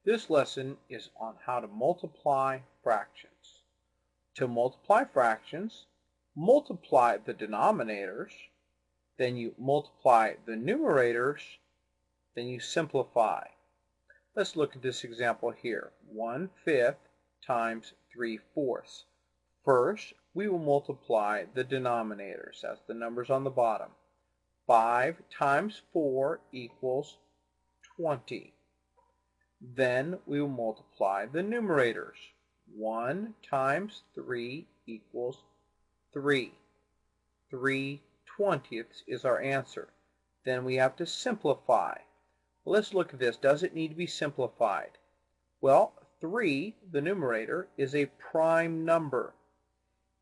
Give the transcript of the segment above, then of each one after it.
This lesson is on how to multiply fractions. To multiply fractions, multiply the denominators, then you multiply the numerators, then you simplify. Let's look at this example here. 1/5 times 3/4. First, we will multiply the denominators. That's the numbers on the bottom. 5 times 4 equals 20. Then we will multiply the numerators. 1 times 3 equals 3. 3/20 is our answer. Then we have to simplify. Well, let's look at this. Does it need to be simplified? Well, 3, the numerator, is a prime number.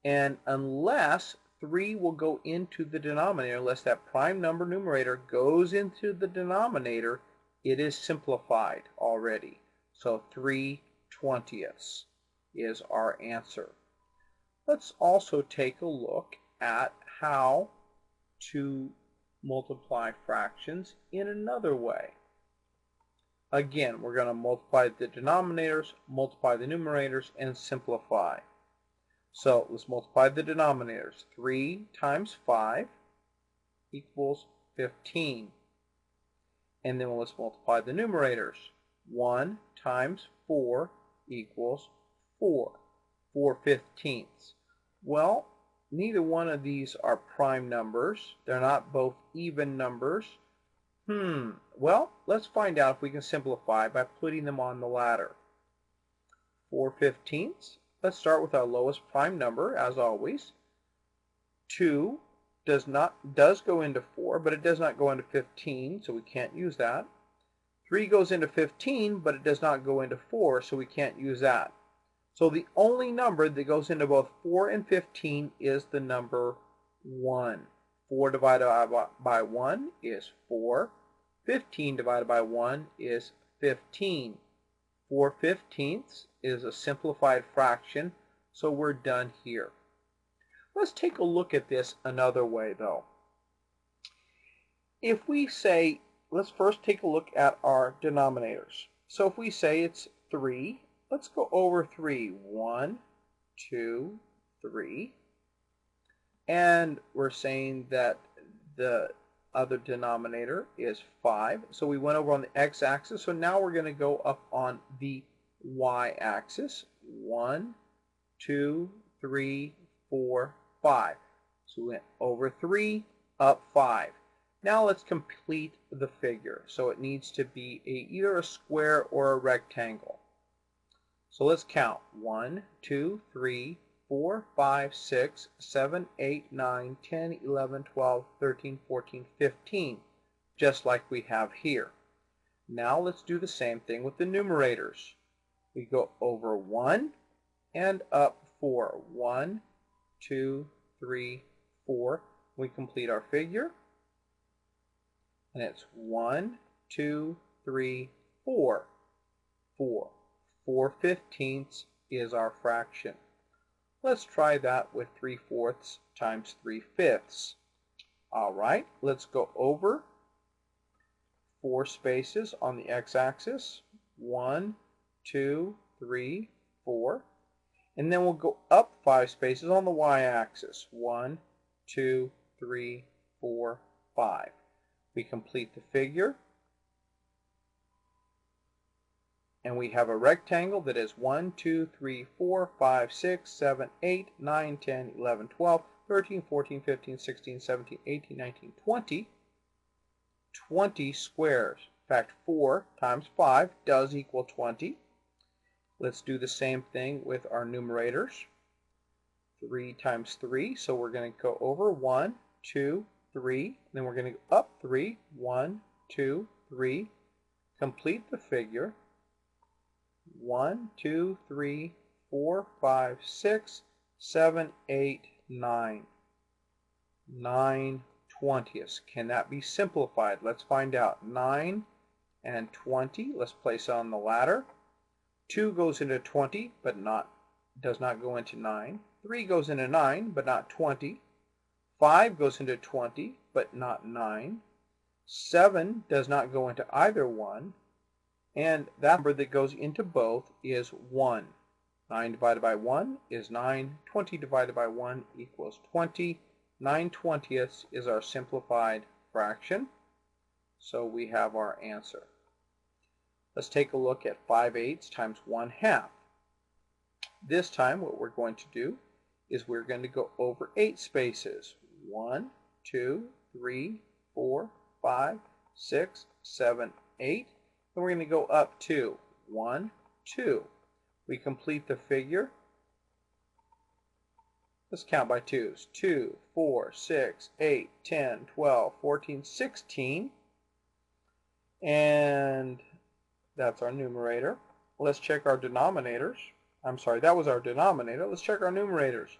And unless 3 will go into the denominator, unless that prime number numerator goes into the denominator, it is simplified already. So 3/20 is our answer. Let's also take a look at how to multiply fractions in another way. Again, we're going to multiply the denominators, multiply the numerators, and simplify. So let's multiply the denominators. 3 times 5 equals 15. And then let's multiply the numerators. 1 times 4 equals 4. 4/15. Well, neither one of these are prime numbers. They're not both even numbers. Well, let's find out if we can simplify by putting them on the ladder. 4/15. Let's start with our lowest prime number, as always. 2 does go into 4, but it does not go into 15, so we can't use that. 3 goes into 15, but it does not go into 4, so we can't use that. So the only number that goes into both 4 and 15 is the number 1. 4 divided by 1 is 4. 15 divided by 1 is 15. 4/15 is a simplified fraction, so we're done here. Let's take a look at this another way, though. If we say, let's first take a look at our denominators. So if we say it's 3, let's go over 3. 1, 2, 3. And we're saying that the other denominator is 5. So we went over on the x-axis. So now we're going to go up on the y-axis. 1, 2, 3, 4, 5. So we went over 3, up 5. Now let's complete the figure. So it needs to be either a square or a rectangle. So let's count. 1, 2, 3, 4, 5, 6, 7, 8, 9, 10, 11, 12, 13, 14, 15, just like we have here. Now let's do the same thing with the numerators. We go over 1 and up 4. 1, 2, 3, 4. We complete our figure. And it's 1, 2, 3, 4. 4. 4/15 is our fraction. Let's try that with 3/4 times 3/5. All right, let's go over 4 spaces on the x-axis. 1, 2, 3, 4. And then we'll go up 5 spaces on the y-axis. 1, 2, 3, 4, 5. We complete the figure. And we have a rectangle that is 1, 2, 3, 4, 5, 6, 7, 8, 9, 10, 11, 12, 13, 14, 15, 16, 17, 18, 19, 20. 20 squares. In fact, 4 times 5 does equal 20. Let's do the same thing with our numerators. 3 times 3, so we're going to go over 1, 2, 3. Then we're going to go up 3. 1, 2, 3. Complete the figure. 1, 2, 3, 4, 5, 6, 7, 8, 9. 9/20. Can that be simplified? Let's find out. 9 and 20. Let's place it on the ladder. 2 goes into 20, but does not go into 9. 3 goes into 9, but not 20. 5 goes into 20, but not 9. 7 does not go into either one. And that number that goes into both is 1. 9 divided by 1 is 9. 20 divided by 1 equals 20. 9/20 is our simplified fraction. So we have our answer. Let's take a look at 5/8 times 1/2. This time what we're going to do is we're going to go over 8 spaces. 1, 2, 3, 4, 5, 6, 7, 8. And we're going to go up 2. 1, 2. We complete the figure. Let's count by twos. 2, 4, 6, 8, 10, 12, 14, 16. And that's our numerator. Let's check our denominators. I'm sorry, that was our denominator. Let's check our numerators.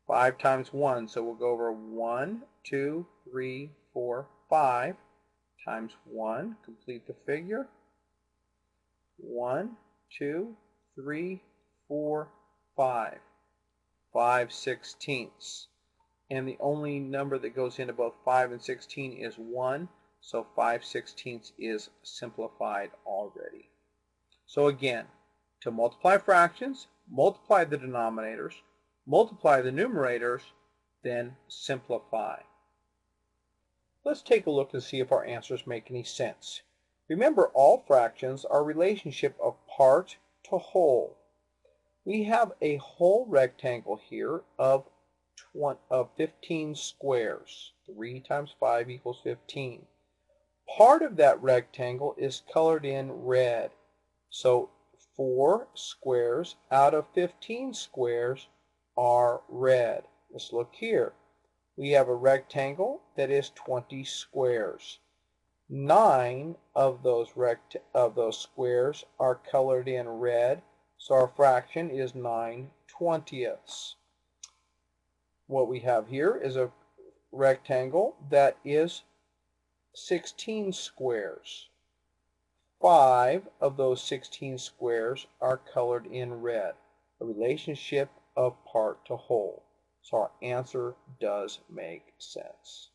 5 times 1, so we'll go over 1, 2, 3, 4, 5 times 1. Complete the figure. 1, 2, 3, 4, 5. 5/16. And the only number that goes into both 5 and 16 is 1, so 5/16 is simplified already. So again, to multiply fractions, multiply the denominators, multiply the numerators, then simplify. Let's take a look and see if our answers make any sense. Remember, all fractions are a relationship of part to whole. We have a whole rectangle here of 15 squares. 3 times 5 equals 15. Part of that rectangle is colored in red. So 4 squares out of 15 squares are red. Let's look here. We have a rectangle that is 20 squares. 9 of those squares are colored in red, so our fraction is 9/20. What we have here is a rectangle that is 16 squares. 5 of those 16 squares are colored in red, a relationship of part to whole. So our answer does make sense.